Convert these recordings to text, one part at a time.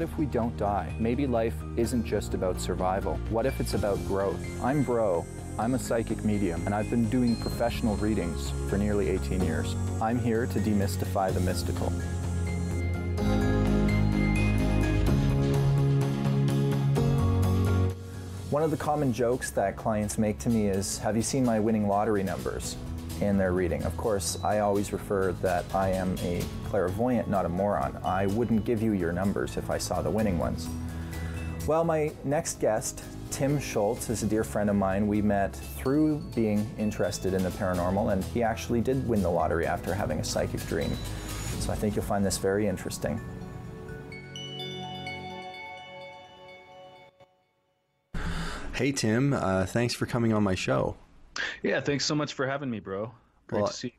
what if we don't die? Maybe life isn't just about survival. What if it's about growth? I'm Bro. I'm a psychic medium, and I've been doing professional readings for nearly 18 years. I'm here to demystify the mystical. One of the common jokes that clients make to me is, have you seen my winning lottery numbers in their reading? Of course, I always refer that I am a clairvoyant, not a moron. I wouldn't give you your numbers if I saw the winning ones. Well, my next guest, Tim Schultz, is a dear friend of mine. We met through being interested in the paranormal, and he actually did win the lottery after having a psychic dream. So I think you'll find this very interesting. Hey Tim, thanks for coming on my show. Yeah, thanks so much for having me, bro. Great to see you.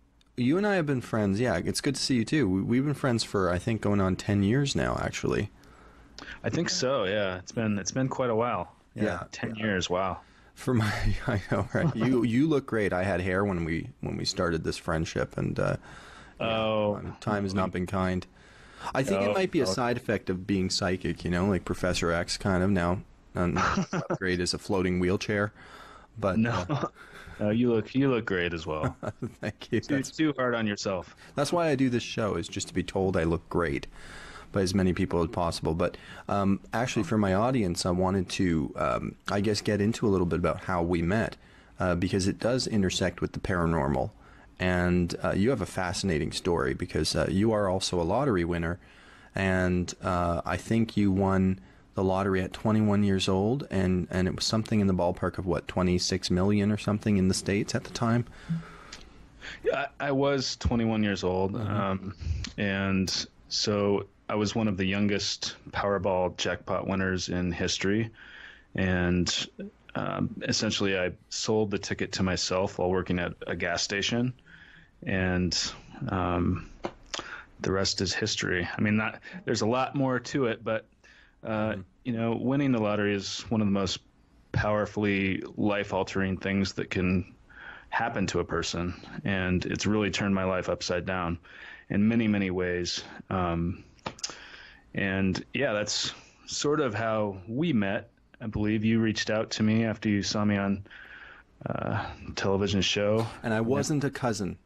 You and I have been friends. Yeah, it's good to see you too. We've been friends for, I think, going on 10 years now, actually. I think so. Yeah, it's been quite a while. Yeah, 10 years. Wow. For my, I know, right? You look great. I had hair when we started this friendship, and time has not been kind. I think it might be a side effect of being psychic. You know, like Professor X, kind of now. Not great as a floating wheelchair, but no, you look great as well. Thank you. It's too hard on yourself. That's why I do this show, is just to be told I look great by as many people as possible. But actually, for my audience, I wanted to, I guess, get into a little bit about how we met, because it does intersect with the paranormal. And you have a fascinating story, because you are also a lottery winner, and I think you won the lottery at 21 years old, and it was something in the ballpark of, what, 26 million or something in the States at the time? Yeah, I was 21 years old, and so I was one of the youngest Powerball jackpot winners in history, and essentially I sold the ticket to myself while working at a gas station, and the rest is history. I mean, there's a lot more to it, but you know, winning the lottery is one of the most powerfully life-altering things that can happen to a person, and it's really turned my life upside down in many, many ways. And yeah, that's sort of how we met. I believe you reached out to me after you saw me on a television show. And I wasn't a cousin.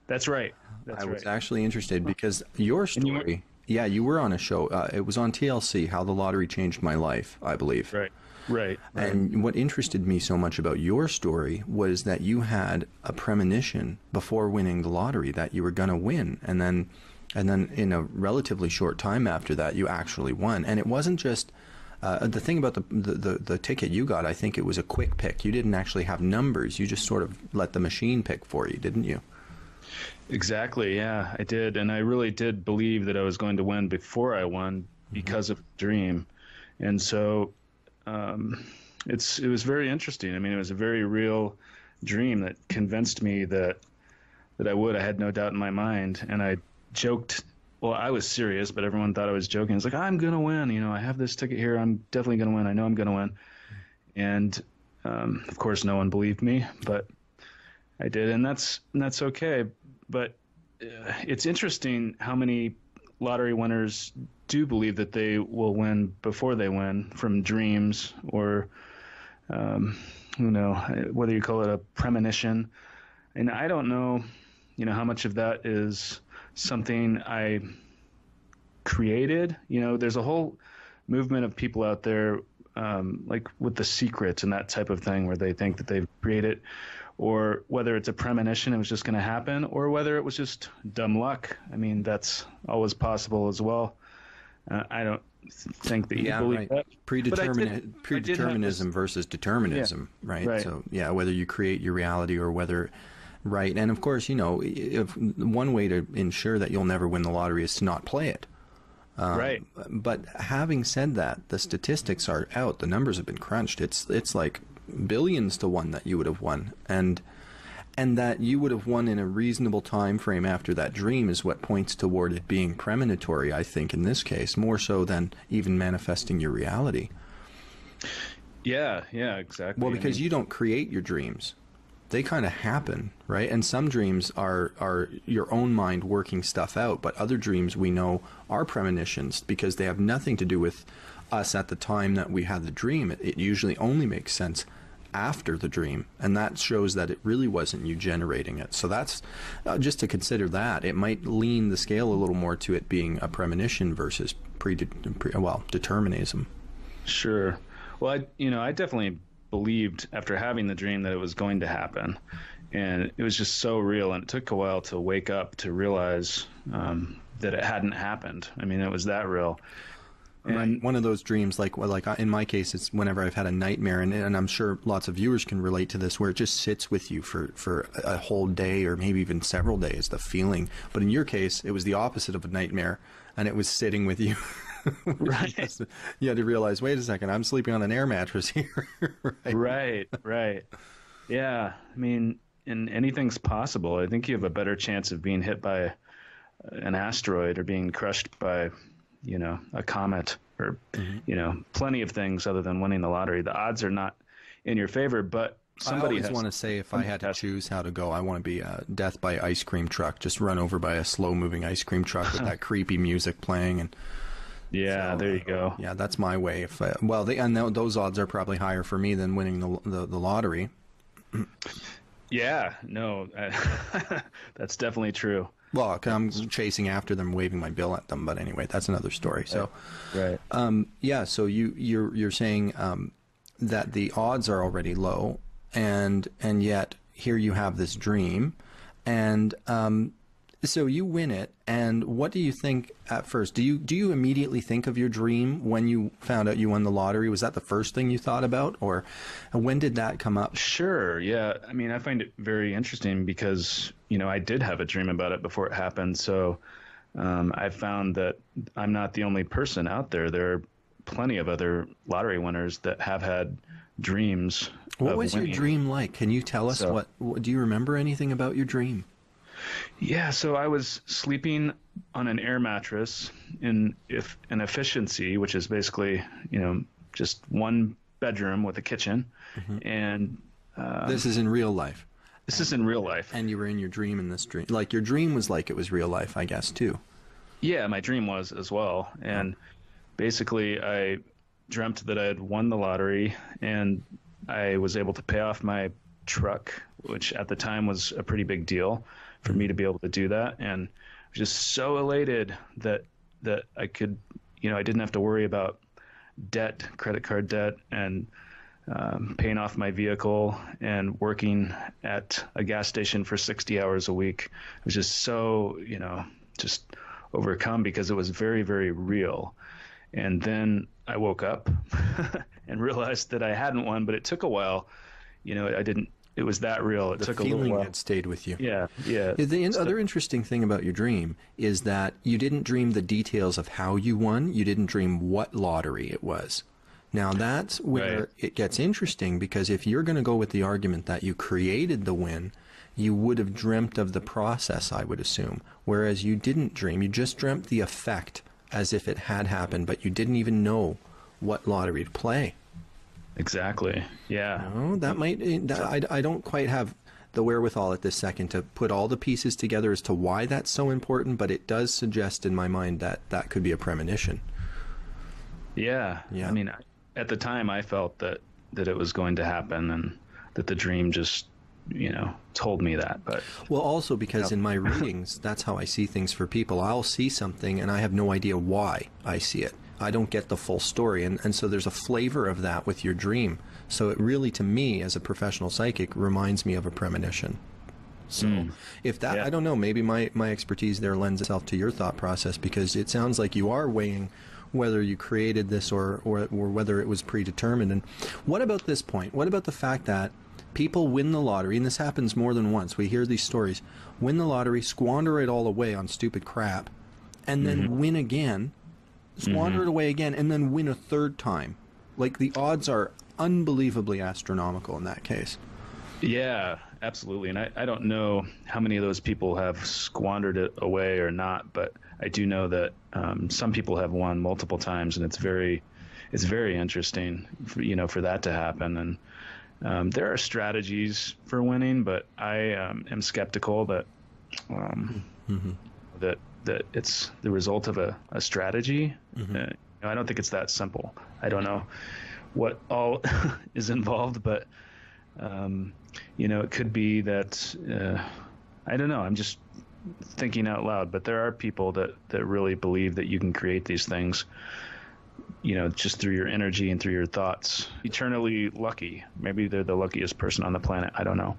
That's right. I was actually interested because your story... Yeah, you were on a show. It was on TLC, How the Lottery Changed My Life, I believe. Right. And what interested me so much about your story was that you had a premonition before winning the lottery that you were going to win. And then in a relatively short time after that, you actually won. And it wasn't just... the thing about the ticket you got, I think it was a quick pick. You didn't actually have numbers. You just sort of let the machine pick for you, didn't you? Exactly, yeah, I did, and I really did believe that I was going to win before I won because of the dream, and so it was very interesting. I mean, it was a very real dream that convinced me that I would. I had no doubt in my mind, and I joked. Well, I was serious, but everyone thought I was joking. It's like, I'm going to win. You know, I have this ticket here. I'm definitely going to win. I know I'm going to win, and of course, no one believed me, but I did, and that's okay. But it's interesting how many lottery winners do believe that they will win before they win from dreams or, whether you call it a premonition. And I don't know, how much of that is something I created. There's a whole movement of people out there, like with The Secret and that type of thing, where they think that they've created, or whether it's a premonition, it was just going to happen, or whether it was just dumb luck. I mean, that's always possible as well. I don't think that you believe that. Predeterminism versus determinism, right? So, yeah, whether you create your reality or whether... Right, and of course, if one way to ensure that you'll never win the lottery is to not play it. Right. But having said that, the statistics are out. The numbers have been crunched. It's like billions to one that you would have won, and that you would have won in a reasonable time frame after that dream is what points toward it being premonitory, I think, in this case, more so than even manifesting your reality. Yeah, exactly. Well, because you don't create your dreams. they kind of happen, right? And some dreams are your own mind working stuff out, but other dreams we know are premonitions because they have nothing to do with us at the time that we had the dream. It usually only makes sense after the dream, and that shows that it really wasn't you generating it. So that's just to consider that. It might lean the scale a little more to it being a premonition versus determinism. Sure. Well, I definitely believed after having the dream that it was going to happen, and it was just so real, and it took a while to wake up to realize that it hadn't happened. I mean, it was that real. And right. One of those dreams, like in my case, it's whenever I've had a nightmare, and I'm sure lots of viewers can relate to this, where it just sits with you for a whole day or maybe even several days, the feeling. But in your case, it was the opposite of a nightmare, and it was sitting with you. Right. You had to realize, wait a second, I'm sleeping on an air mattress here. Right. Yeah. I mean, and anything's possible. I think you have a better chance of being hit by an asteroid or being crushed by a comet or, plenty of things other than winning the lottery. The odds are not in your favor, but somebody I always want to say, if I had to choose how to go, I want to be death by ice cream truck, just run over by a slow-moving ice cream truck with that creepy music playing. And yeah, so, there you go. Yeah, that's my way. Those odds are probably higher for me than winning the lottery. Yeah, no, that's definitely true. Well, I'm chasing after them, waving my bill at them. But anyway, that's another story. So, right. So you're saying that the odds are already low, and yet here you have this dream, and so you win it. And what do you think at first? Do you immediately think of your dream when you found out you won the lottery? Was that the first thing you thought about, or when did that come up? Sure. Yeah. I mean, I find it very interesting because I did have a dream about it before it happened. So I found that I'm not the only person out there. There are plenty of other lottery winners that have had dreams. What was your dream like? Can you tell us what do you remember anything about your dream? Yeah, so I was sleeping on an air mattress in an efficiency, which is basically, just one bedroom with a kitchen. Mm-hmm. And this is in real life. This is in real life. And you were in your dream in this dream. Like your dream was like it was real life, I guess, too. Yeah, my dream was as well. And basically I dreamt that I had won the lottery and I was able to pay off my truck, which at the time was a pretty big deal for me to be able to do that. And I was just so elated that I could, I didn't have to worry about debt, credit card debt, and paying off my vehicle and working at a gas station for 60 hours a week. I was just so, just overcome because it was very, very real. And then I woke up and realized that I hadn't won, but it took a while. It was that real. It took a little while. The feeling had stayed with you. Yeah. The other interesting thing about your dream is that you didn't dream the details of how you won. You didn't dream what lottery it was. Now, that's where it gets interesting, because if you're going to go with the argument that you created the win, you would have dreamt of the process, I would assume. Whereas you didn't dream. You just dreamt the effect as if it had happened, but you didn't even know what lottery to play. Exactly. Yeah. No, that might. I don't quite have the wherewithal at this second to put all the pieces together as to why that's so important, but it does suggest in my mind that that could be a premonition. Yeah. I mean, at the time, I felt that it was going to happen, and that the dream just told me that. But also because in my readings, that's how I see things for people. I'll see something and I have no idea why I see it. I don't get the full story, and so there's a flavor of that with your dream. So it really, to me, as a professional psychic, reminds me of a premonition. So if that, I don't know, maybe my expertise there lends itself to your thought process, because it sounds like you are weighing whether you created this or whether it was predetermined. And what about this point? What about the fact that people win the lottery, and this happens more than once. We hear these stories. Win the lottery, squander it all away on stupid crap, and then win again, squander it away again, and then win a third time. Like, the odds are unbelievably astronomical in that case. Yeah, absolutely. And I don't know how many of those people have squandered it away or not, but I do know that some people have won multiple times, and it's very interesting, for that to happen. And There are strategies for winning, but I am skeptical that that it's the result of a strategy. I don't think it's that simple. I don't know what all is involved, but it could be that I don't know. I'm just thinking out loud, but there are people that really believe that you can create these things, just through your energy and through your thoughts. Eternally lucky. Maybe they're the luckiest person on the planet. I don't know.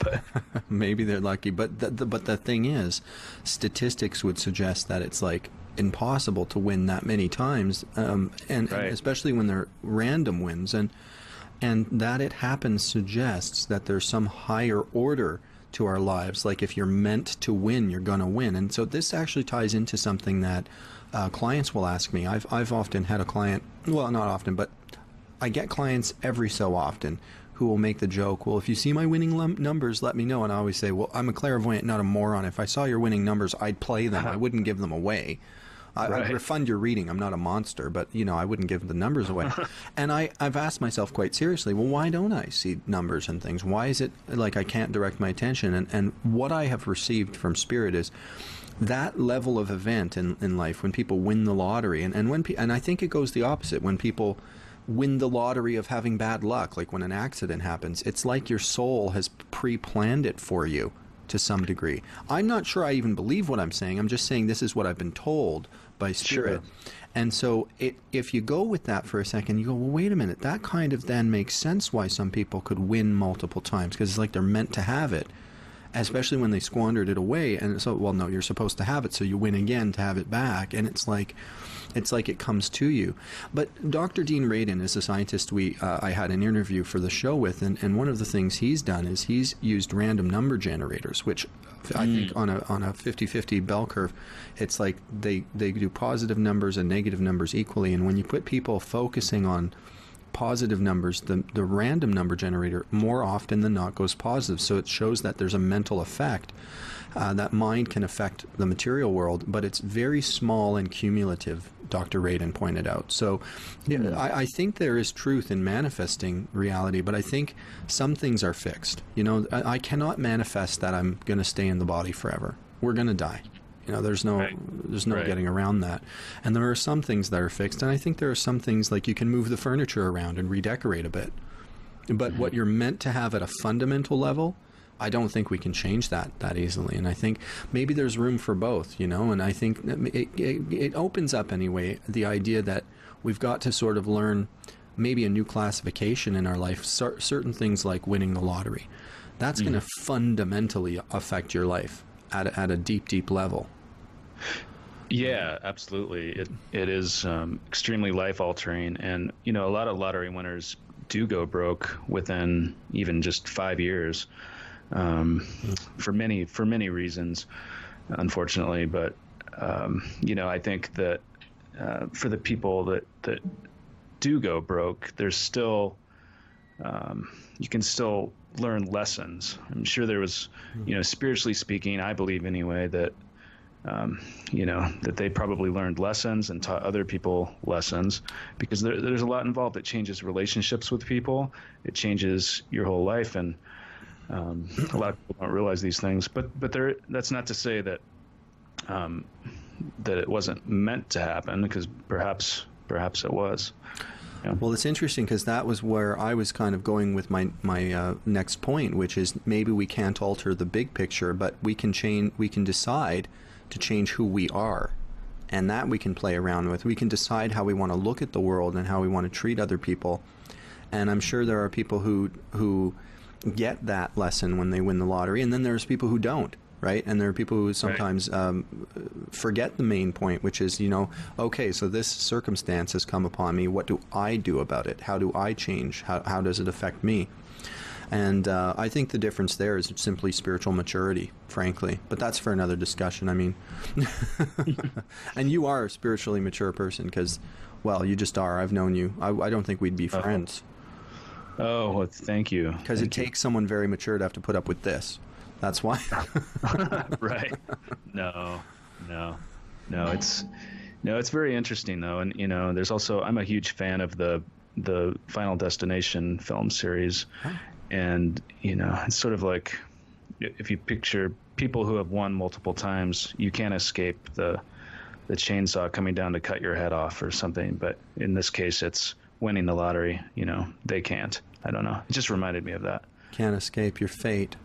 But maybe they're lucky, but the thing is, statistics would suggest that it's like impossible to win that many times, and especially when they're random wins, and that it happens suggests that there's some higher order to our lives. Like if you're meant to win, you're gonna win. And so this actually ties into something that clients will ask me. I've often had a client, well, not often, but I get clients every so often who will make the joke, well, if you see my winning numbers, let me know. And I always say, well, I'm a clairvoyant, not a moron. If I saw your winning numbers, I'd play them. I wouldn't give them away. I'd refund your reading. I'm not a monster, but, I wouldn't give the numbers away. And I've asked myself quite seriously, well, why don't I see numbers and things? Why is it like I can't direct my attention? And what I have received from Spirit is that level of event in life, when people win the lottery, and I think it goes the opposite. When people win the lottery of having bad luck, like when an accident happens, it's like your soul has pre-planned it for you to some degree. I'm not sure I even believe what I'm saying. I'm just saying this is what I've been told by Spirit. Sure. And so if you go with that for a second, you go, well, wait a minute, that kind of then makes sense why some people could win multiple times, because it's like they're meant to have it, especially when they squandered it away. And so, well, no, you're supposed to have it, so you win again to have it back. And it's like it comes to you. But Dr. Dean Radin is a scientist I had an interview for the show with, and one of the things he's done is he's used random number generators, which I think on a 50-50 bell curve, it's like they do positive numbers and negative numbers equally. And when you put people focusing on positive numbers, the random number generator more often than not goes positive. So it shows that there's a mental effect. That mind can affect the material world, but it's very small and cumulative, Dr. Radin pointed out. So I think there is truth in manifesting reality, but I think some things are fixed. I cannot manifest that I'm going to stay in the body forever. We're going to die. There's no getting around that. And there are some things that are fixed, and I think there are some things like you can move the furniture around and redecorate a bit. But what you're meant to have at a fundamental level, I don't think we can change that easily. And I think maybe there's room for both, and I think it opens up anyway the idea that we've got to sort of learn maybe a new classification in our life, certain things like winning the lottery. That's going to fundamentally affect your life at a deep, deep level. Yeah, absolutely. It is extremely life-altering. And, a lot of lottery winners do go broke within even just 5 years. For many reasons, unfortunately. But I think that for the people that do go broke, there's still you can still learn lessons. I'm sure there was, spiritually speaking, I believe anyway that that they probably learned lessons and taught other people lessons, because there's a lot involved. It changes relationships with people. It changes your whole life, and a lot of people don't realize these things, but that's not to say that that it wasn't meant to happen, because perhaps it was. Yeah. Well, it's interesting, because that was where I was kind of going with my next point, which is maybe we can't alter the big picture, but we can decide to change who we are, and that we can play around with. We can decide how we want to look at the world and how we want to treat other people. And I'm sure there are people who get that lesson when they win the lottery, and then there's people who don't, right? And there are people who sometimes forget the main point, which is, okay, so this circumstance has come upon me. What do I do about it? How do I change? How does it affect me? And I think the difference there is simply spiritual maturity, frankly. But that's for another discussion. I mean, and you are a spiritually mature person, because, well, you just are. I've known you. I don't think we'd be friends. Oh, well, thank you. Because it takes someone very mature to have to put up with this. That's why. Right. No. It's very interesting, though. And, there's also, I'm a huge fan of the the Final Destination film series. And, it's sort of like if you picture people who have won multiple times, you can't escape the chainsaw coming down to cut your head off or something. But in this case, it's winning the lottery. They can't. I don't know. It just reminded me of that. Can't escape your fate.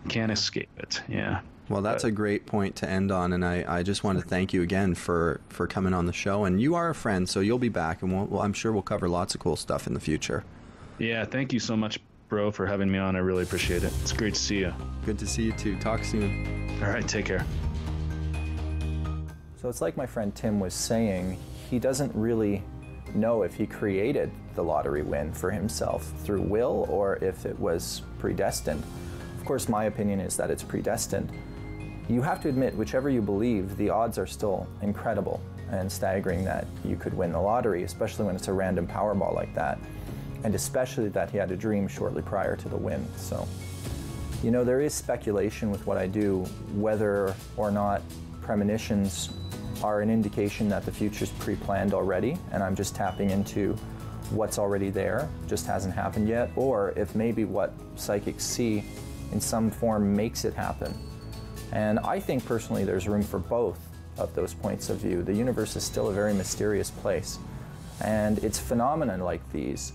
Can't escape it. Yeah. Well, that's a great point to end on, and I just want to thank you again for coming on the show. And you are a friend, so you'll be back, and I'm sure we'll cover lots of cool stuff in the future. Yeah, thank you so much, bro, for having me on. I really appreciate it. It's great to see you. Good to see you, too. Talk soon. All right, take care. So it's like my friend Tim was saying, he doesn't really know if he created the lottery win for himself through will or if it was predestined. Of course, my opinion is that it's predestined. You have to admit, whichever you believe, the odds are still incredible and staggering that you could win the lottery, especially when it's a random Powerball like that, and especially that he had a dream shortly prior to the win. So, there is speculation with what I do, whether or not premonitions are an indication that the future's pre-planned already, and I'm just tapping into what's already there, just hasn't happened yet, or if maybe what psychics see in some form makes it happen. And I think personally there's room for both of those points of view. The universe is still a very mysterious place. And it's phenomena like these,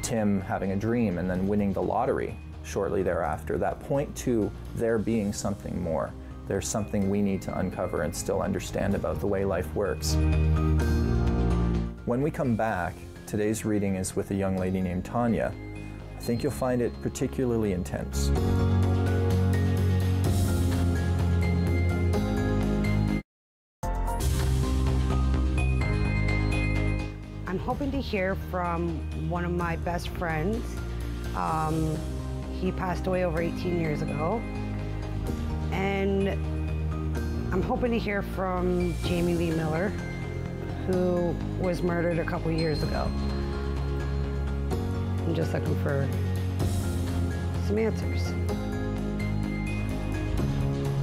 Tim having a dream and then winning the lottery shortly thereafter, that point to there being something more. There's something we need to uncover and still understand about the way life works. When we come back, today's reading is with a young lady named Tanya. I think you'll find it particularly intense. I'm hoping to hear from one of my best friends. He passed away over 18 years ago. And I'm hoping to hear from Jamie Lee Miller, who was murdered a couple years ago. I'm just looking for some answers.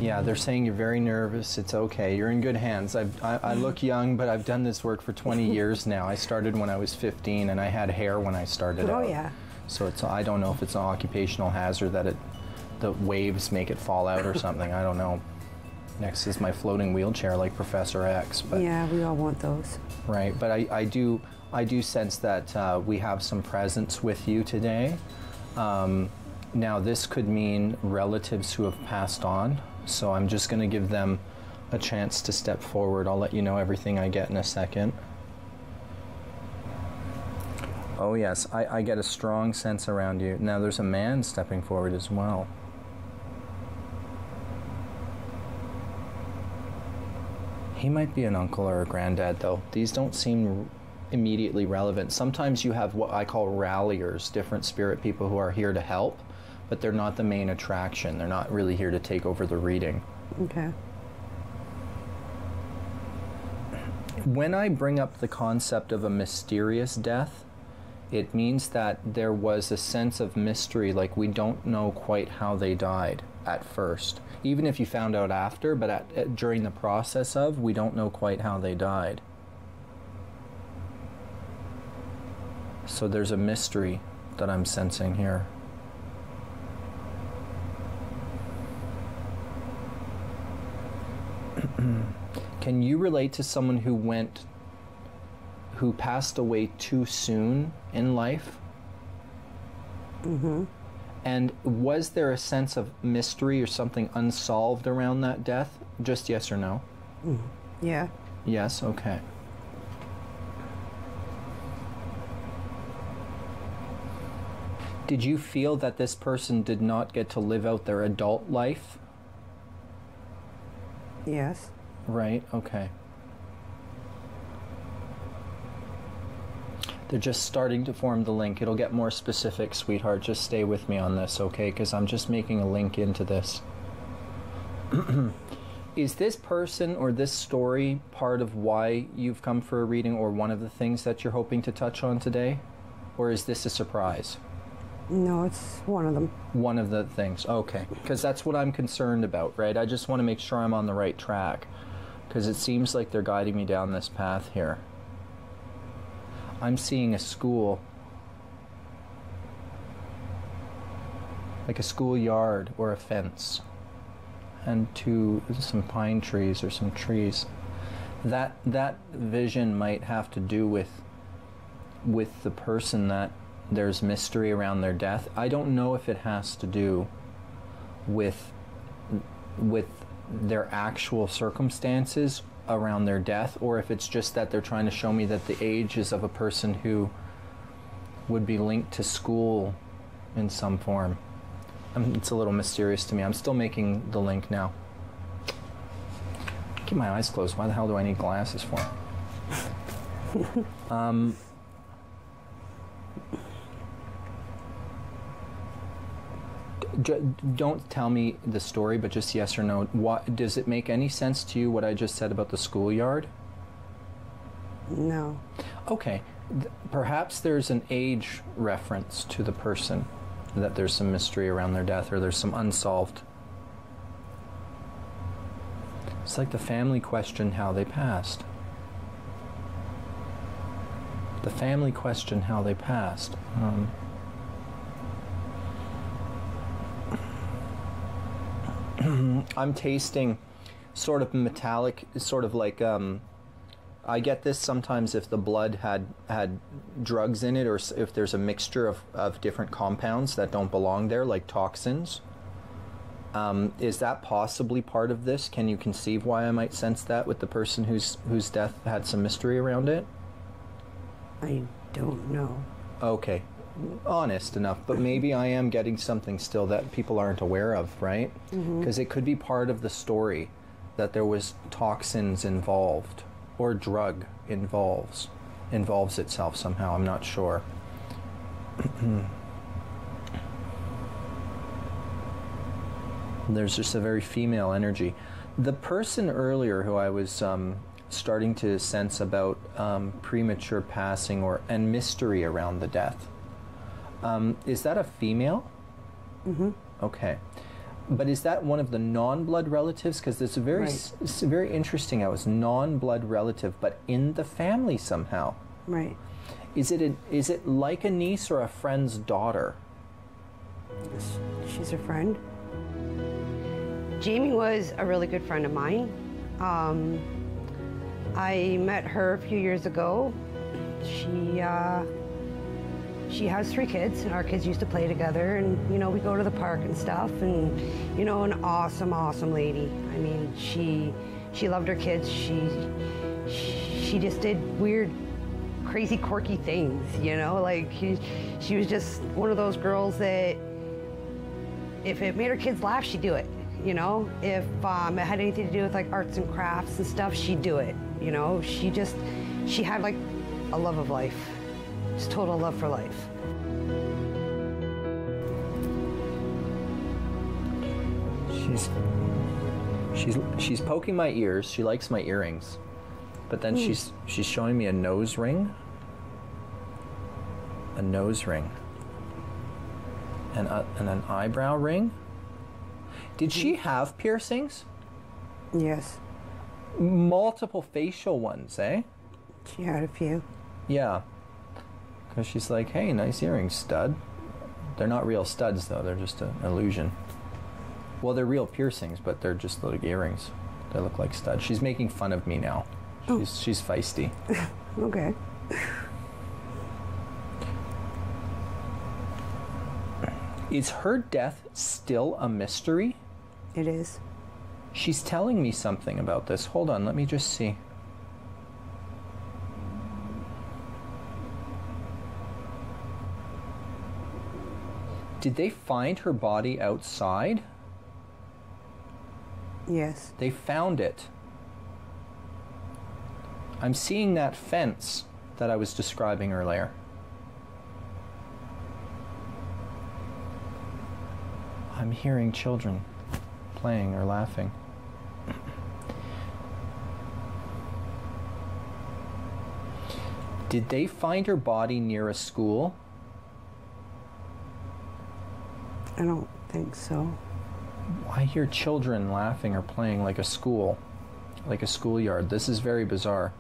Yeah, they're saying you're very nervous. It's okay. You're in good hands. I look young, but I've done this work for 20 years now. I started when I was 15, and I had hair when I started out. Oh, yeah. So I don't know if it's an occupational hazard that the waves make it fall out or something. I don't know. Next is my floating wheelchair like Professor X. But, yeah, we all want those. Right, but I do sense that we have some presence with you today. Now, this could mean relatives who have passed on. So I'm just going to give them a chance to step forward. I'll let you know everything I get in a second. Oh yes, I get a strong sense around you. Now there's a man stepping forward as well. He might be an uncle or a granddad though. These don't seem immediately relevant. Sometimes you have what I call ralliers, different spirit people who are here to help, but they're not the main attraction. They're not really here to take over the reading. Okay. When I bring up the concept of a mysterious death, it means that there was a sense of mystery, like we don't know quite how they died at first. Even if you found out after, but during the process of, we don't know quite how they died. So there's a mystery that I'm sensing here. Can you relate to someone who passed away too soon in life? Mm-hmm. And was there a sense of mystery or something unsolved around that death? Just yes or no? Mm. Yeah. Yes, okay. Did you feel that this person did not get to live out their adult life? Yes. Right, okay. They're just starting to form the link. It'll get more specific, sweetheart. Just stay with me on this, okay? Because I'm just making a link into this. Is this person or this story part of why you've come for a reading or one of the things that you're hoping to touch on today? Or is this a surprise? No, it's one of them. One of the things, okay. Because that's what I'm concerned about, right? I just want to make sure I'm on the right track. Because it seems like they're guiding me down this path here. I'm seeing a school like a schoolyard or a fence, and to some pine trees or some trees. That vision might have to do with the person, that there's mystery around their death. I don't know if it has to do with their actual circumstances around their death, or if it's just that they're trying to show me that the age is of a person who would be linked to school in some form. It's a little mysterious to me. I'm still making the link now. Keep my eyes closed. Why the hell do I need glasses for? Don't tell me the story, but just yes or no. Does it make any sense to you what I just said about the schoolyard? No. Okay. Perhaps there's an age reference to the person, that there's some mystery around their death, or there's some unsolved. It's like the family questioned how they passed. The family questioned how they passed. I'm tasting sort of metallic, sort of like, I get this sometimes if the blood had drugs in it, or if there's a mixture of different compounds that don't belong there, like toxins. Is that possibly part of this? Can you conceive why I might sense that with the person whose death had some mystery around it? I don't know. Okay. Honest enough, but maybe I am getting something still that people aren't aware of, right? Because it could be part of the story that there was toxins involved, or drug involves itself somehow. I'm not sure. There's just a very female energy. The person earlier who I was starting to sense about premature passing and mystery around the death. Is that a female? Okay. But is that one of the non-blood relatives? Because it's it's very interesting how it's non-blood relative, but in the family somehow. Right. Is it like a niece or a friend's daughter? She's a friend. Jamie was a really good friend of mine. I met her a few years ago. She has 3 kids, and our kids used to play together, and we go to the park and stuff, and an awesome lady. I mean, she loved her kids. She just did weird, crazy, quirky things, like she was just one of those girls that if it made her kids laugh, she'd do it. If it had anything to do with like arts and crafts and stuff, she'd do it. She had like a love of life, just total love for life. She's poking my ears. She likes my earrings, but then she's showing me a nose ring, and an eyebrow ring. Did she have piercings? Yes. Multiple facial ones, eh? She had a few. Yeah. Because she's like, hey, nice earrings, stud. They're not real studs, though. They're just an illusion. Well, they're real piercings, but they're just like earrings. They look like studs. She's making fun of me now. She's feisty. Okay. Is her death still a mystery? It is. She's telling me something about this. Hold on, let me just see. Did they find her body outside? Yes. They found it. I'm seeing that fence that I was describing earlier. I'm hearing children playing or laughing. Did they find her body near a school? I don't think so. I hear children laughing or playing like a school, like a schoolyard. This is very bizarre.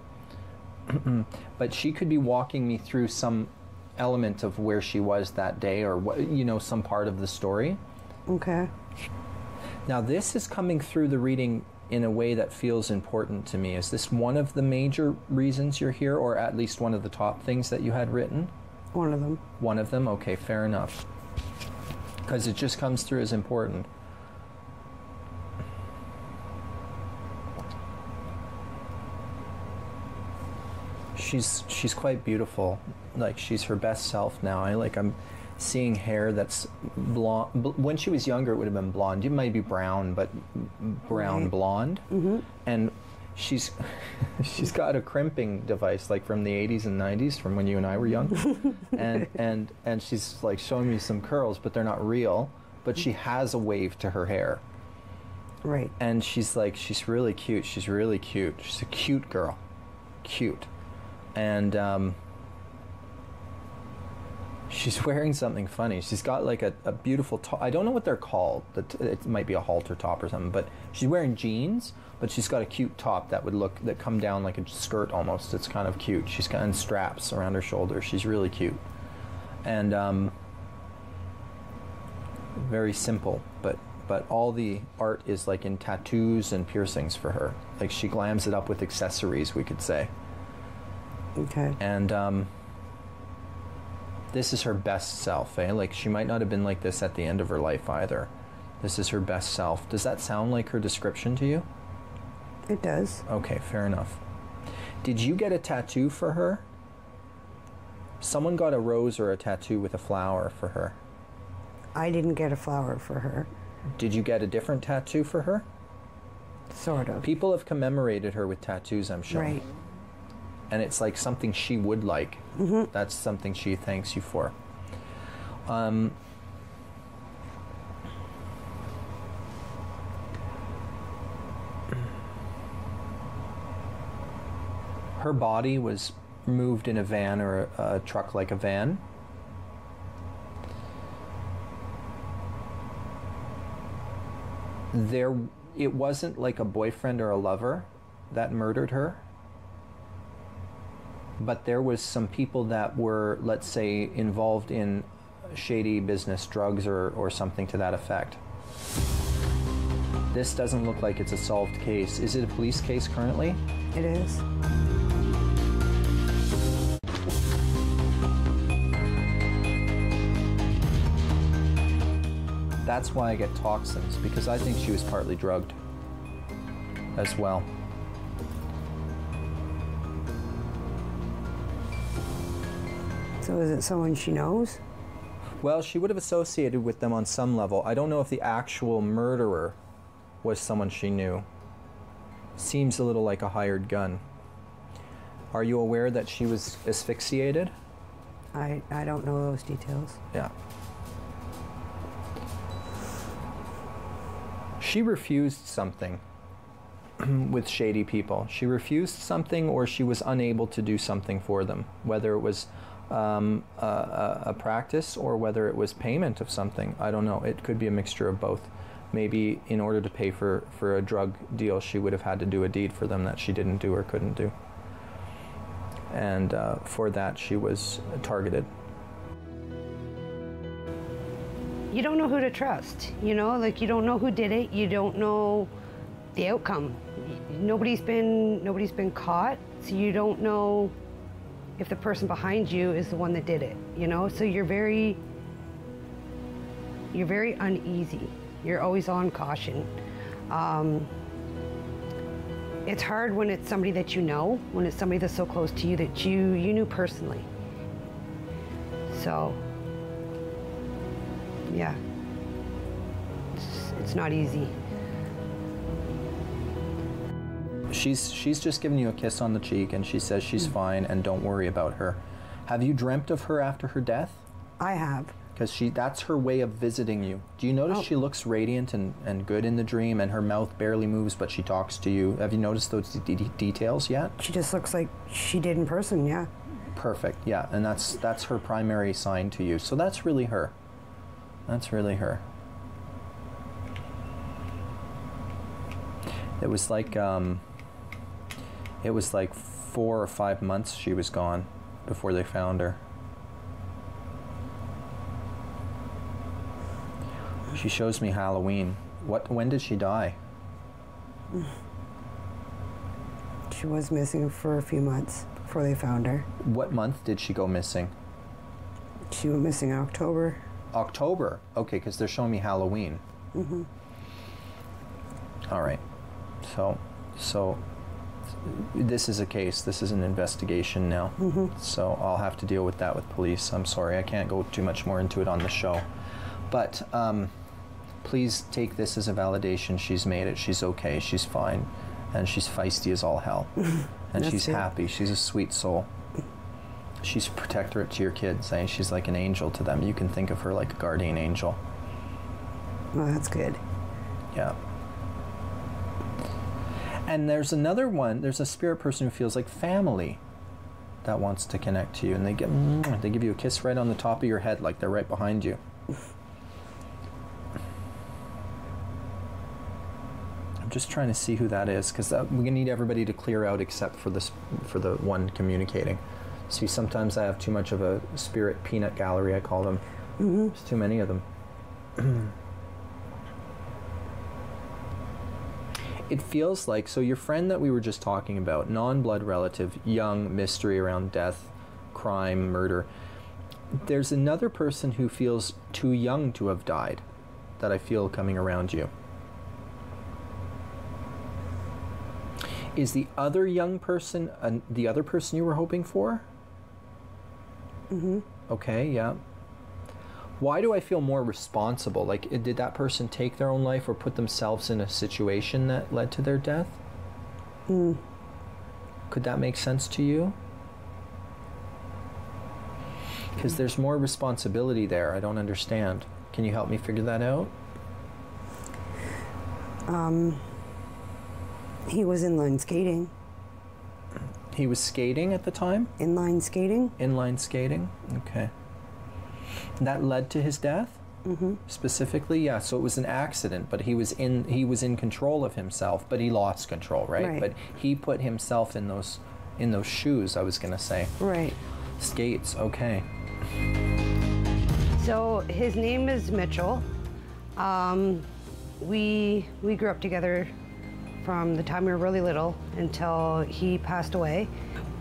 But she could be walking me through some element of where she was that day, or what, some part of the story. Okay. Now this is coming through the reading in a way that feels important to me. Is this one of the major reasons you're here, or at least one of the top things that you had written? One of them. One of them? Okay, fair enough. Because it just comes through as important. She's quite beautiful. Like, she's her best self now. I'm seeing hair that's blonde. When she was younger, it would have been blonde. It might be brown, but brown blonde. Mm-hmm. And she's got a crimping device, like from the 80s and 90s, from when you and I were young. and she's like showing me some curls, but they're not real. But she has a wave to her hair. Right. And she's really cute. She's really cute. She's a cute girl. Cute. And she's wearing something funny. She's got like a beautiful top. I don't know what they're called. It might be a halter top or something. But she's wearing jeans, but she's got a cute top that come down like a skirt almost. It's kind of cute. She's got straps around her shoulders. She's really cute. And very simple, but all the art is like in tattoos and piercings for her. Like, she glams it up with accessories, we could say. Okay. And this is her best self, eh? Like, she might not have been like this at the end of her life either. This is her best self. Does that sound like her description to you? It does. Okay, fair enough. Did you get a tattoo for her? Someone got a rose or a tattoo with a flower for her. I didn't get a flower for her. Did you get a different tattoo for her? Sort of. People have commemorated her with tattoos, I'm sure. Right. And it's like something she would like. Mm-hmm. That's something she thanks you for. Her body was moved in a van or a truck like a van. It wasn't like a boyfriend or a lover that murdered her, but there was some people that were, let's say, involved in shady business, drugs or something to that effect. This doesn't look like it's a solved case. Is it a police case currently? It is. That's why I get toxins, because I think she was partly drugged as well. So is it someone she knows? Well, she would have associated with them on some level. I don't know if the actual murderer was someone she knew. Seems a little like a hired gun. Are you aware that she was asphyxiated? I don't know those details. Yeah. She refused something with shady people. She refused something, or she was unable to do something for them, whether it was a practice or whether it was payment of something. I don't know. It could be a mixture of both. Maybe in order to pay for a drug deal, she would have had to do a deed for them that she didn't do or couldn't do. And for that, she was targeted. You don't know who to trust, you know? Like, you don't know who did it. You don't know the outcome. Nobody's been caught, so you don't know if the person behind you is the one that did it, you know? So you're very uneasy. You're always on caution. It's hard when it's somebody that you know, when it's somebody that's so close to you that you knew personally. So, yeah, it's not easy. She's just given you a kiss on the cheek, and she says she's fine and don't worry about her. Have you dreamt of her after her death? I have. Because that's her way of visiting you. Do you notice she looks radiant and good in the dream, and her mouth barely moves, but she talks to you? Have you noticed those details yet? She just looks like she did in person, yeah. Perfect, yeah, and that's her primary sign to you. So that's really her. That's really her. It was like 4 or 5 months she was gone before they found her. She shows me Halloween. When did she die? She was missing for a few months before they found her. What month did she go missing? She went missing in October. October. Okay, because they're showing me Halloween. Mm-hmm. All right. So this is a case. This is an investigation now. Mm-hmm. So I'll have to deal with that with police. I'm sorry, I can't go too much more into it on the show. But please take this as a validation. She's made it. She's okay. She's fine. And she's feisty as all hell. And she's happy. She's a sweet soul. She's a protectorate to your kids. Eh? She's like an angel to them. You can think of her like a guardian angel. Well, that's good. Yeah. And there's another one. There's a spirit person who feels like family that wants to connect to you. And they give you a kiss right on the top of your head, like they're right behind you. I'm just trying to see who that is, because we're gonna need everybody to clear out except for the one communicating. See, sometimes I have too much of a spirit peanut gallery, I call them. Mm-hmm. There's too many of them. It feels like, so your friend that we were just talking about, non-blood relative, young, mystery around death, crime, murder. There's another person who feels too young to have died that I feel coming around you. Is the other young person the other person you were hoping for? Mm-hmm. Okay, yeah. Why do I feel more responsible? Like, did that person take their own life or put themselves in a situation that led to their death? Mm. Could that make sense to you? Because there's more responsibility there. I don't understand. Can you help me figure that out? He was inline skating. He was skating at the time? Inline skating? Inline skating? Okay. That led to his death? Mm-hmm. Specifically, yeah. So it was an accident, but he was in control of himself, but he lost control, right? But he put himself in those shoes, I was gonna say. Right. Skates, okay. So his name is Mitchell. We grew up together from the time we were really little until he passed away.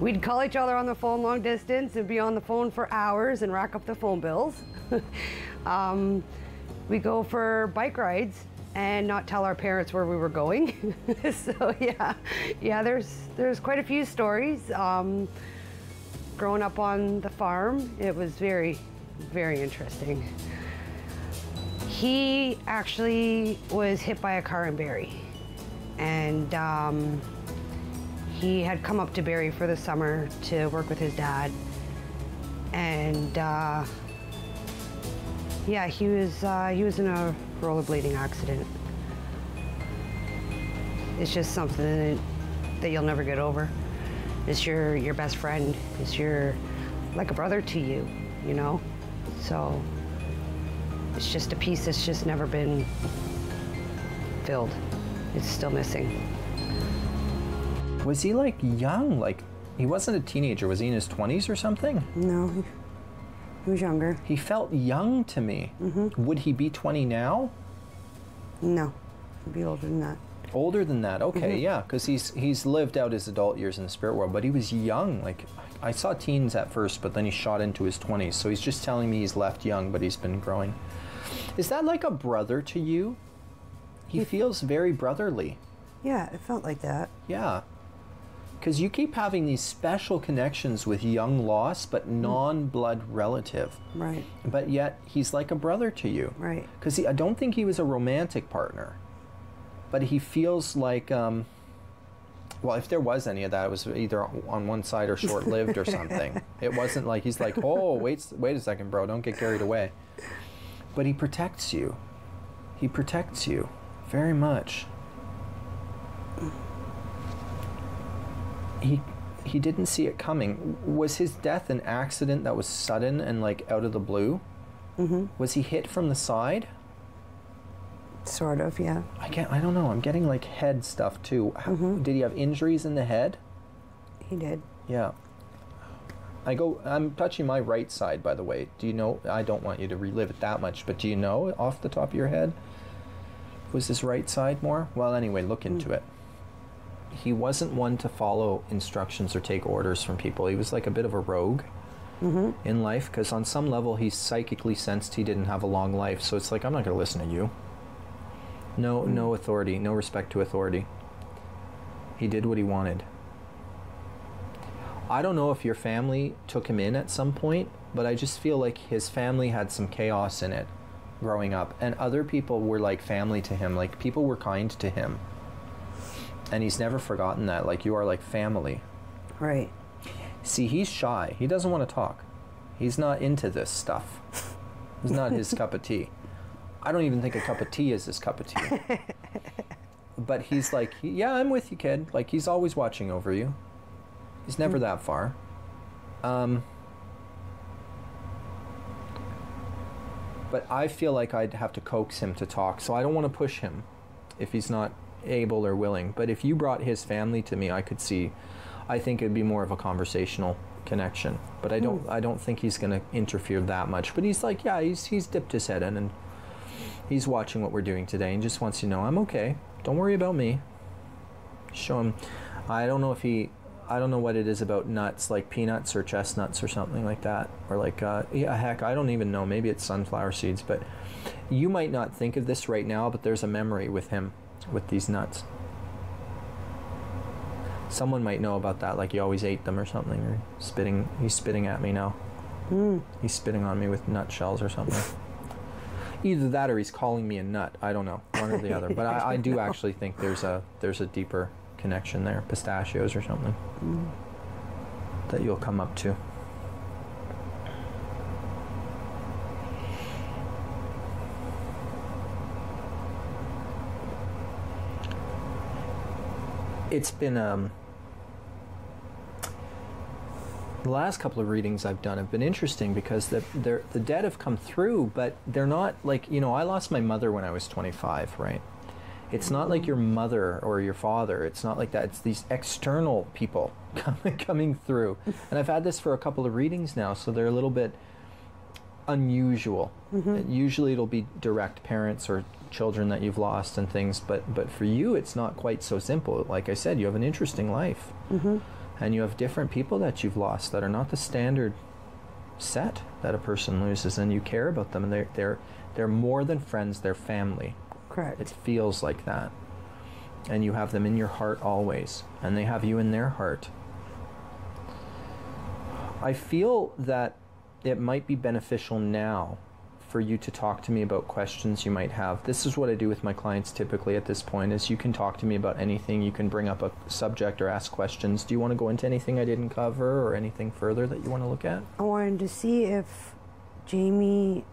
We'd call each other on the phone long distance and be on the phone for hours and rack up the phone bills. We go for bike rides and not tell our parents where we were going. So yeah, there's quite a few stories. Growing up on the farm, it was very, very interesting. He actually was hit by a car in Barrie, and he had come up to Barrie for the summer to work with his dad, and yeah, he was in a rollerblading accident. It's just something that you'll never get over. It's your best friend. It's like a brother to you, you know? So it's just a piece that's just never been filled. It's still missing. Was he like young? Like, he wasn't a teenager. Was he in his 20s or something? No, he was younger. He felt young to me. Mm-hmm. Would he be 20 now? No, he'd be older than that. Older than that, okay, Mm-hmm. yeah, because he's lived out his adult years in the spirit world, but he was young. Like, I saw teens at first, but then he shot into his 20s, so he's just telling me he's left young, but he's been growing. Is that like a brother to you? He feels very brotherly. Yeah, it felt like that. Yeah, because you keep having these special connections with young lost, but non-blood relative. Right. But yet, he's like a brother to you. Right. Because I don't think he was a romantic partner. But he feels like, well, if there was any of that, it was either on one side or short-lived or something. It wasn't like he's like, oh, wait a second, bro, don't get carried away. But he protects you. He protects you very much. He didn't see it coming. Was his death an accident that was sudden and like out of the blue? Mm-hmm. Was he hit from the side? Sort of, yeah. I don't know. I'm getting like head stuff too. Mm-hmm. Did he have injuries in the head? He did. Yeah. I'm touching my right side, by the way. Do you know, I don't want you to relive it that much, but do you know off the top of your head, was this right side more? Well, anyway, look into it. He wasn't one to follow instructions or take orders from people. He was like a bit of a rogue in life, because on some level he psychically sensed he didn't have a long life. So it's like, I'm not going to listen to you. No authority, no respect to authority. He did what he wanted. I don't know if your family took him in at some point, but I just feel like his family had some chaos in it growing up, and other people were like family to him. Like, people were kind to him, and he's never forgotten that. Like, you are like family. Right. See, he's shy. He doesn't want to talk. He's not into this stuff. It's not his cup of tea. I don't even think a cup of tea is his cup of tea. But he's like, yeah, I'm with you, kid. Like, he's always watching over you. He's never that far. But I feel like I'd have to coax him to talk, so I don't want to push him if he's not able or willing. But if you brought his family to me, I think it'd be more of a conversational connection. But I don't think he's going to interfere that much. But he's like, yeah, he's dipped his head in, and he's watching what we're doing today and just wants you to know, I'm okay. Don't worry about me. Show him. I don't know what it is about nuts, like peanuts or chestnuts or something like that. Or like, heck, I don't even know. Maybe it's sunflower seeds. But you might not think of this right now, but there's a memory with him, with these nuts. Someone might know about that, like he always ate them or something. Or he's spitting at me now. He's spitting on me with nut shells or something. Either that or he's calling me a nut. I don't know, one or the other. But I do actually think there's a deeper connection there, pistachios or something, that you'll come up to. It's been the last couple of readings I've done have been interesting, because the dead have come through, but they're not like, I lost my mother when I was 25, right? It's not like your mother or your father. It's not like that. It's these external people coming through. And I've had this for a couple of readings now, so they're a little bit unusual. Usually it'll be direct parents or children that you've lost and things, but for you it's not quite so simple. Like I said, you have an interesting life. And you have different people that you've lost that are not the standard set that a person loses, and you care about them, and they're more than friends, they're family. Correct. It feels like that. And you have them in your heart always, and they have you in their heart. I feel that it might be beneficial now for you to talk to me about questions you might have. This is what I do with my clients typically at this point, is you can talk to me about anything. You can bring up a subject or ask questions. Do you want to go into anything I didn't cover, or anything further that you want to look at? I wanted to see if Jamie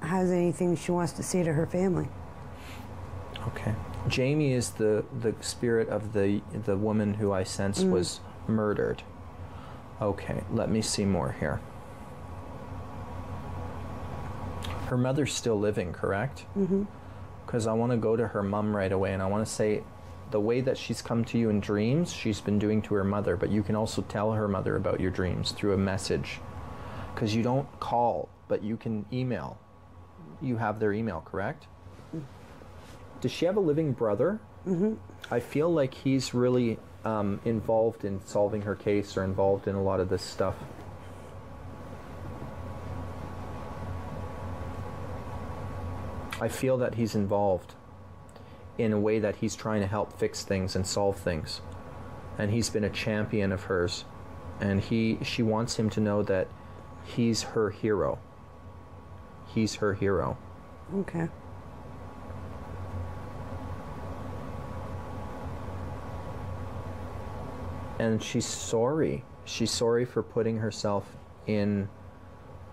has anything she wants to say to her family. Okay. Jamie is the spirit of the woman who I sense was murdered. Okay, let me see more here. Her mother's still living, correct? Because I want to go to her mom right away, and I want to say the way that she's come to you in dreams, she's been doing to her mother, but you can also tell her mother about your dreams through a message. Because you don't call, but you can email. You have their email, correct? Does she have a living brother? I feel like he's really involved in solving her case, or involved in a lot of this stuff. I feel that he's involved in a way that he's trying to help fix things and solve things. And he's been a champion of hers. And she wants him to know that he's her hero. He's her hero. Okay. And she's sorry. She's sorry for putting herself in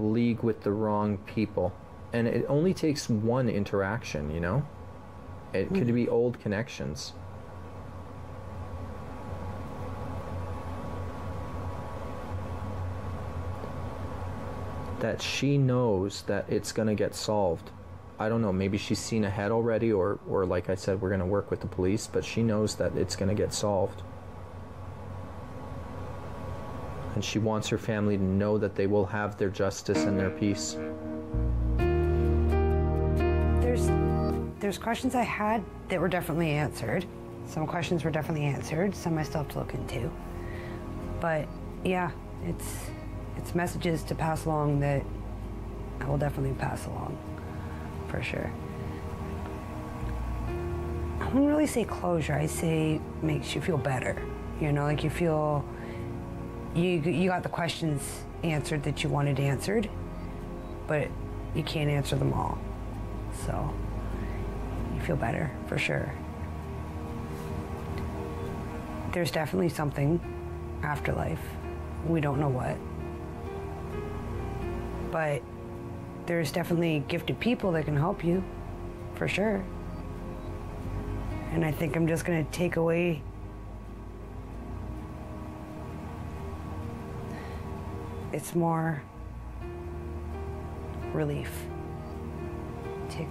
league with the wrong people. And it only takes one interaction, It could be old connections. That she knows that it's going to get solved. I don't know, maybe she's seen ahead already, or like I said, we're going to work with the police, but she knows that it's going to get solved. And she wants her family to know that they will have their justice and their peace. There's questions I had that were definitely answered. Some questions were definitely answered. Some I still have to look into. But yeah, it's messages to pass along that I will definitely pass along, for sure. I wouldn't really say closure. I say makes you feel better. You know, like you feel you got the questions answered that you wanted answered, but you can't answer them all. So you feel better, for sure. There's definitely something afterlife. We don't know what. But there's definitely gifted people that can help you, for sure. And I think I'm just gonna take away it's more relief. Take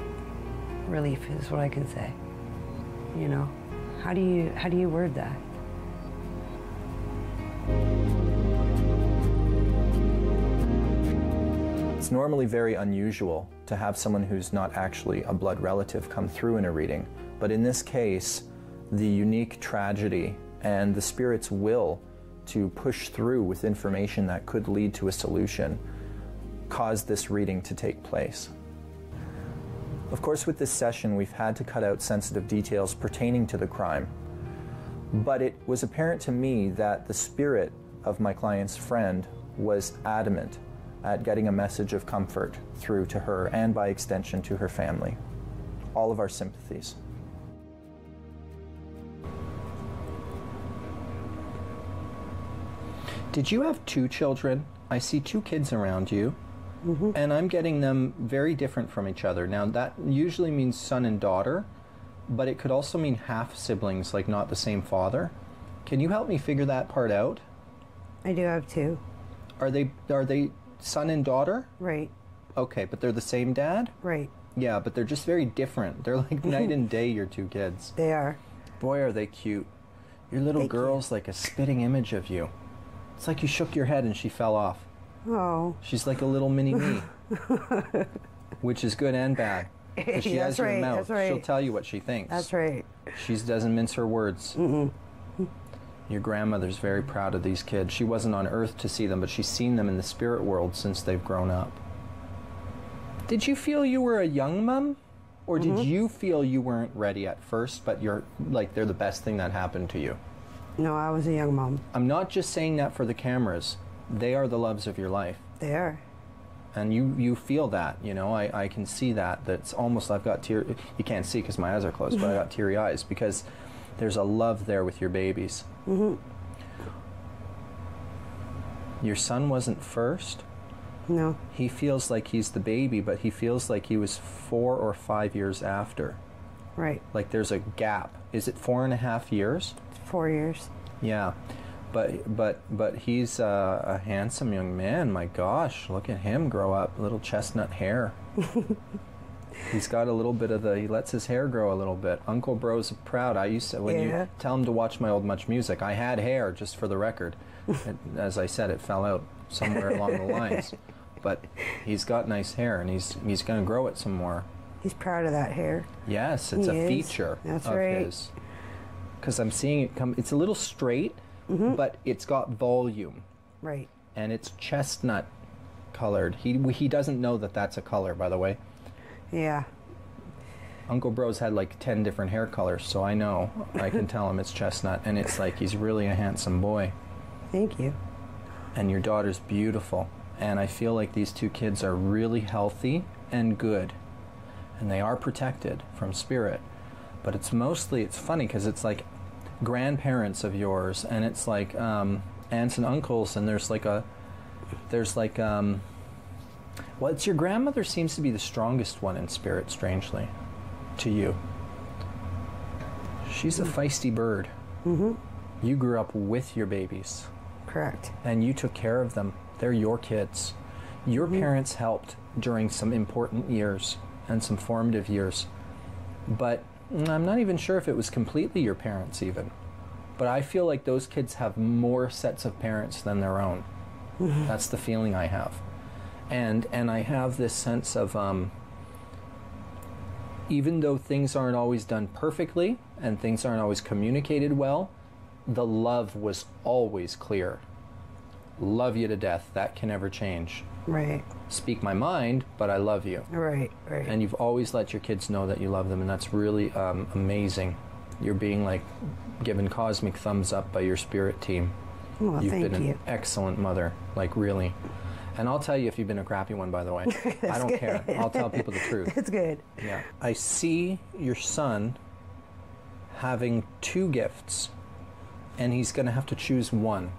relief is what I can say. You know? How do you word that? It's normally very unusual to have someone who's not actually a blood relative come through in a reading, but in this case, the unique tragedy and the spirit's will to push through with information that could lead to a solution caused this reading to take place. Of course, with this session, we've had to cut out sensitive details pertaining to the crime, but it was apparent to me that the spirit of my client's friend was adamant at getting a message of comfort through to her and by extension to her family. All of our sympathies. Did you have two children? I see two kids around you, and I'm getting them very different from each other. Now, that usually means son and daughter, but it could also mean half siblings, like not the same father. Can you help me figure that part out? I do have two. Are they son and daughter? Right. Okay, but they're the same dad? Right. Yeah, but they're just very different. They're like night and day, your two kids. They are. Boy, are they cute. Your little girl's like a spitting image of you. It's like you shook your head and she fell off. Oh. She's like a little mini me. Which is good and bad. Because she has your mouth. That's right. She'll tell you what she thinks. That's right. She doesn't mince her words. Your grandmother's very proud of these kids. She wasn't on Earth to see them, but she's seen them in the spirit world since they've grown up. Did you feel you were a young mom? Or did you feel you weren't ready at first, but you're like they're the best thing that happened to you? No, I was a young mom. I'm not just saying that for the cameras. They are the loves of your life. They are. And you feel that, you know, I can see that. That's almost, I've got you can't see because my eyes are closed, but I got teary eyes because there's a love there with your babies. Your son wasn't first. No. He feels like he's the baby, but he feels like he was 4 or 5 years after. Right. Like there's a gap. Is it 4.5 years? 4 years. Yeah. But he's a handsome young man. My gosh, look at him grow up. Little chestnut hair. He's got a little bit of he lets his hair grow a little bit. Uncle Bro's proud. I used to, when you tell him to watch my old Much Music, I had hair, just for the record. As I said, it fell out somewhere along the lines. But he's got nice hair, and he's going to grow it some more. He's proud of that hair. Yes, it's a feature of his. Because I'm seeing it come, it's a little straight, but it's got volume. Right. And it's chestnut colored. He doesn't know that that's a color, by the way. Yeah. Uncle Bro's had like 10 different hair colors, so I know. I can tell him it's chestnut, and it's like he's really a handsome boy. Thank you. And your daughter's beautiful. And I feel like these two kids are really healthy and good. And they are protected from spirit. But it's funny because it's like grandparents of yours, and it's like aunts and uncles, and well, it's your grandmother seems to be the strongest one in spirit, strangely, to you. She's a feisty bird. You grew up with your babies. Correct. And you took care of them. They're your kids. Your parents helped during some important years and some formative years. But I'm not even sure if it was completely your parents even. But I feel like those kids have more sets of parents than their own. That's the feeling I have. And I have this sense of, even though things aren't always done perfectly and things aren't always communicated well, the love was always clear. Love you to death. That can never change. Right. Speak my mind, but I love you. Right. And you've always let your kids know that you love them, and that's really amazing. You're being like given cosmic thumbs up by your spirit team. Well, You've thank been you. an excellent mother, like really. And I'll tell you if you've been a crappy one, by the way. I don't care. I'll tell people the truth. It's good. Yeah. I see your son having 2 gifts, and he's going to have to choose one.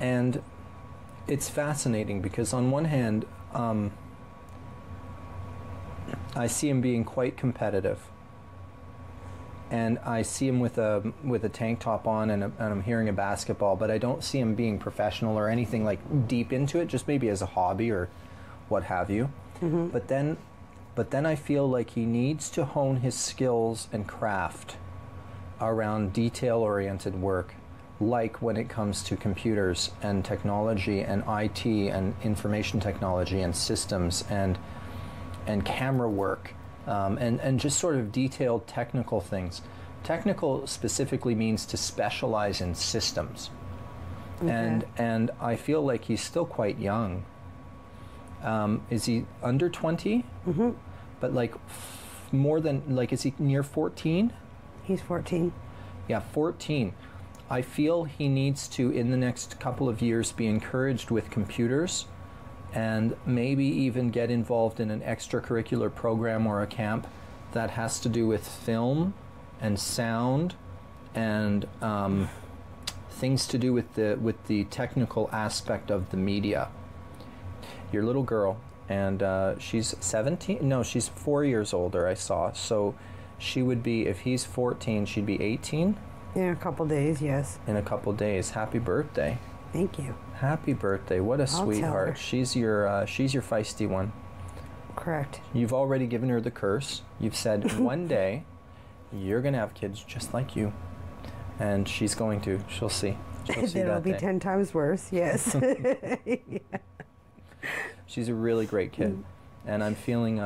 And it's fascinating because on one hand, I see him being quite competitive. And I see him with a tank top on, and I'm hearing a basketball, but I don't see him being professional or anything like deep into it, just maybe as a hobby or what have you. But then I feel like he needs to hone his skills and craft around detail-oriented work, like when it comes to computers and technology and IT and information technology and systems and camera work. And just sort of detailed technical things. Technical specifically means to specialize in systems. Okay. And I feel like he's still quite young. Is he under 20? But like more than, like, is he near 14? He's 14. Yeah, 14. I feel he needs to, in the next couple of years, be encouraged with computers, and maybe even get involved in an extracurricular program or a camp that has to do with film and sound and things to do with the technical aspect of the media. Your little girl, and she's 17. No, she's 4 years older. I saw. So she would be, if he's 14, she'd be 18. In a couple days, yes. In a couple days. Happy birthday. Thank you. Happy birthday. What a sweetheart. She's your feisty one. Correct. You've already given her the curse. You've said one day you're going to have kids just like you. And she's going to. She'll see. She'll see It'll that be day. 10 times worse, yes. Yeah. She's a really great kid. And I'm feeling,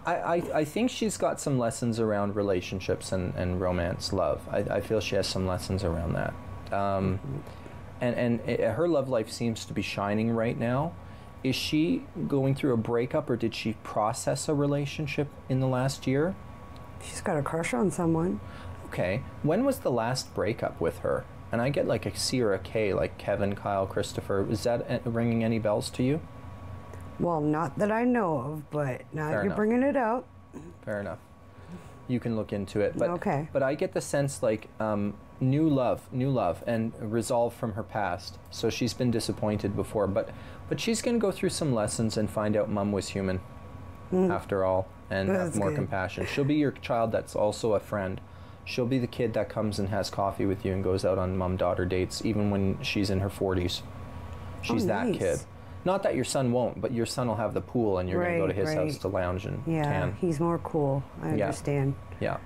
I think she's got some lessons around relationships and romance, love. I feel she has some lessons around that. And her love life seems to be shining right now. Is she going through a breakup, or did she process a relationship in the last year? She's got a crush on someone. Okay. When was the last breakup with her? And I get like a C or a K, like Kevin, Kyle, Christopher. Is that ringing any bells to you? Well, not that I know of, but now Fair that you're enough. bringing it up. Fair enough. You can look into it. But, okay. But I get the sense like new love, and resolve from her past. So she's been disappointed before, but she's going to go through some lessons and find out Mom was human after all, and That's have more good. compassion. She'll be your child that's also a friend. She'll be the kid that comes and has coffee with you and goes out on mom-daughter dates, even when she's in her 40s. She's that nice. kid. Not that your son won't, but your son will have the pool, and you're going to go to his house to lounge and tan. He's more cool. I understand. Yeah.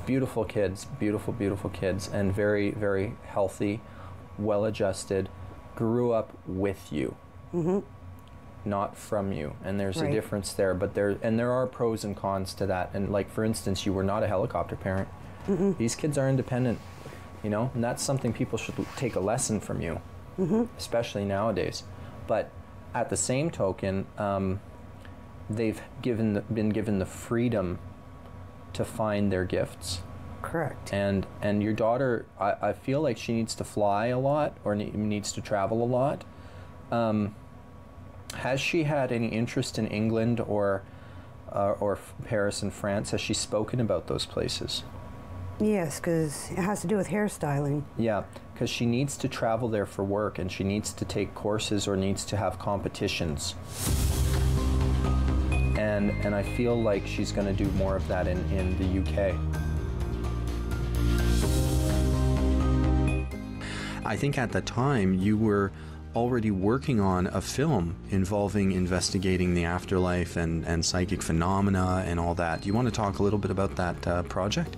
Beautiful kids, beautiful kids, and very, very healthy, well-adjusted, grew up with you, not from you. And there's a difference there, but there are pros and cons to that. And like, for instance, you were not a helicopter parent. These kids are independent, and that's something people should take a lesson from you, especially nowadays. But at the same token, they've been given the freedom to find their gifts. Correct. And your daughter, I feel like she needs to fly a lot, or needs to travel a lot. Has she had any interest in England or Paris and France? Has she spoken about those places? Yes, because it has to do with hairstyling. Yeah, because she needs to travel there for work, and she needs to take courses or needs to have competitions. And I feel like she's going to do more of that in the UK. I think at the time you were already working on a film involving investigating the afterlife and psychic phenomena and all that. Do you want to talk a little bit about that project?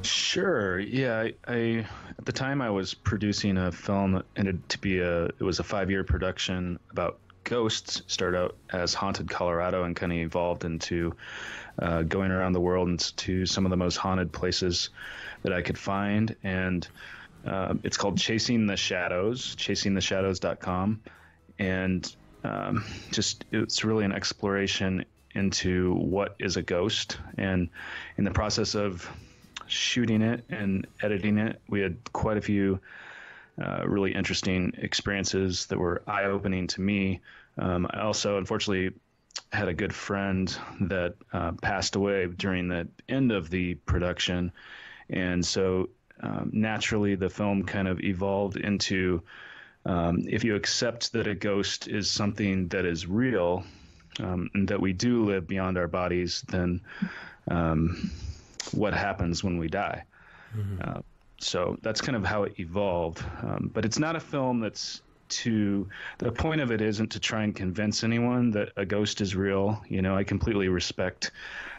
Sure. Yeah. I at the time I was producing a film that ended to be it was a 5-year production about ghosts. Started out as Haunted Colorado and kind of evolved into going around the world and to some of the most haunted places that I could find. And it's called Chasing the Shadows, chasingtheshadows.com. And just it's really an exploration into what is a ghost. And in the process of shooting it and editing it, we had quite a few really interesting experiences that were eye-opening to me. I also, unfortunately, had a good friend that passed away during the end of the production. And so naturally, the film kind of evolved into if you accept that a ghost is something that is real and that we do live beyond our bodies, then what happens when we die? Mm-hmm. So that's kind of how it evolved. But it's not a film that's the point of it isn't to try and convince anyone that a ghost is real. You know, I completely respect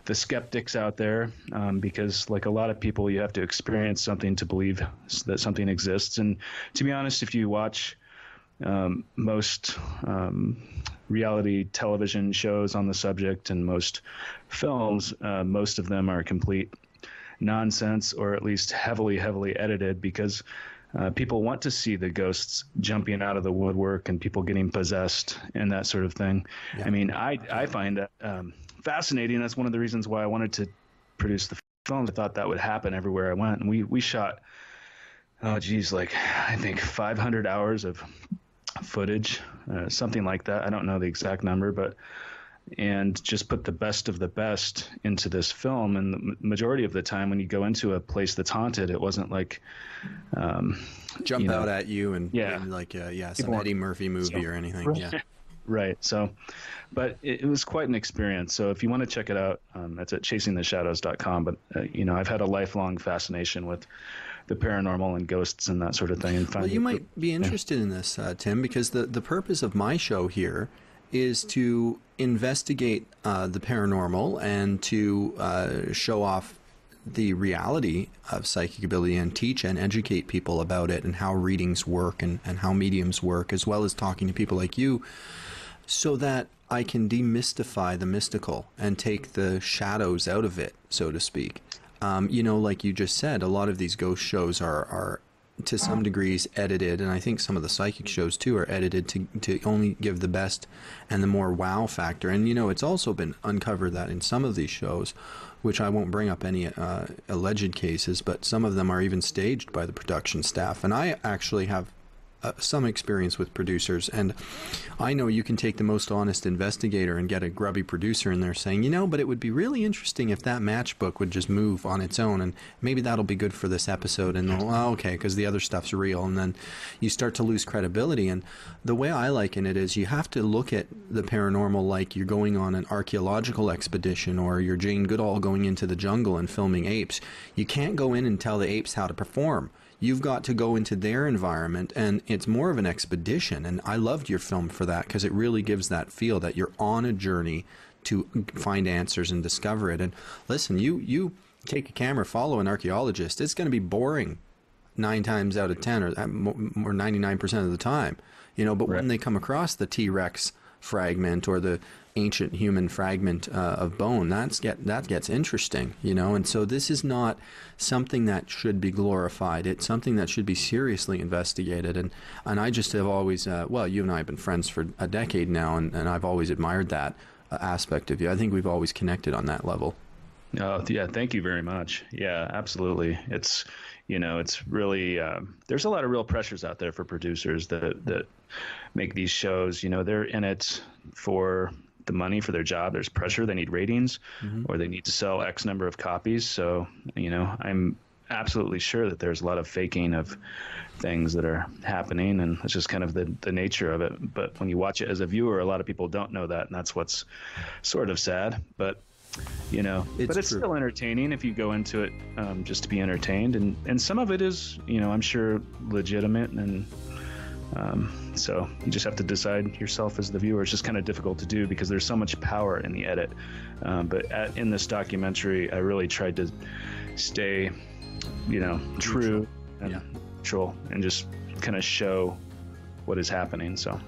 the skeptics out there because, like a lot of people, you have to experience something to believe that something exists. And to be honest, if you watch most reality television shows on the subject and most films, most of them are complete nonsense, or at least heavily edited, because people want to see the ghosts jumping out of the woodwork and people getting possessed and that sort of thing. Yeah. I mean, I find that fascinating. That's one of the reasons why I wanted to produce the film. I thought that would happen everywhere I went. And we shot, like I think 500 hours of footage, something like that. I don't know the exact number, and just put the best of the best into this film. And the majority of the time when you go into a place that's haunted, it wasn't like jump out at you and like some Eddie Murphy movie or anything. Right. Yeah. Right. So, but it was quite an experience. So if you want to check it out, that's at chasingtheshadows.com. But, I've had a lifelong fascination with the paranormal and ghosts and that sort of thing. And you might be interested in this, Tim, because the purpose of my show here is to investigate the paranormal and to show off the reality of psychic ability and teach and educate people about it and how readings work and how mediums work, as well as talking to people like you, so that I can demystify the mystical and take the shadows out of it, so to speak. Like you just said, a lot of these ghost shows are to some degrees edited, and I think some of the psychic shows too are edited to only give the best and the more wow factor. And it's also been uncovered that in some of these shows, which I won't bring up any alleged cases, but some of them are even staged by the production staff. And I actually have some experience with producers, and I know you can take the most honest investigator and get a grubby producer in there saying, but it would be really interesting if that matchbook would just move on its own, and maybe that'll be good for this episode. And okay, because the other stuff's real. And then you start to lose credibility. And the way I liken it is you have to look at the paranormal like you're going on an archaeological expedition, or you're Jane Goodall going into the jungle and filming apes. You can't go in and tell the apes how to perform. You've got to go into their environment, and it's more of an expedition. And I loved your film for that, because it really gives that feel that you're on a journey to find answers and discover it. And listen, you take a camera, follow an archaeologist, it's going to be boring 9 times out of 10 or 99% of the time. But when they come across the T-Rex fragment or the ancient human fragment of bone, that gets interesting, and so this is not something that should be glorified. It's something that should be seriously investigated, and I just have always you and I have been friends for a decade now, and I've always admired that aspect of you. I think we've always connected on that level. Oh, yeah, thank you very much. Yeah, absolutely. It's it's really there's a lot of real pressures out there for producers that make these shows. They're in it for the money for their job. There's pressure. They need ratings, or they need to sell X number of copies. So, I'm absolutely sure that there's a lot of faking of things that are happening, and it's just kind of the nature of it. But when you watch it as a viewer, a lot of people don't know that, and that's what's sort of sad. But it's still entertaining if you go into it just to be entertained, and some of it is, I'm sure, legitimate and So you just have to decide yourself as the viewer. It's just kind of difficult to do because there's so much power in the edit. In this documentary, I really tried to stay, true and neutral, and just kind of show what is happening. So.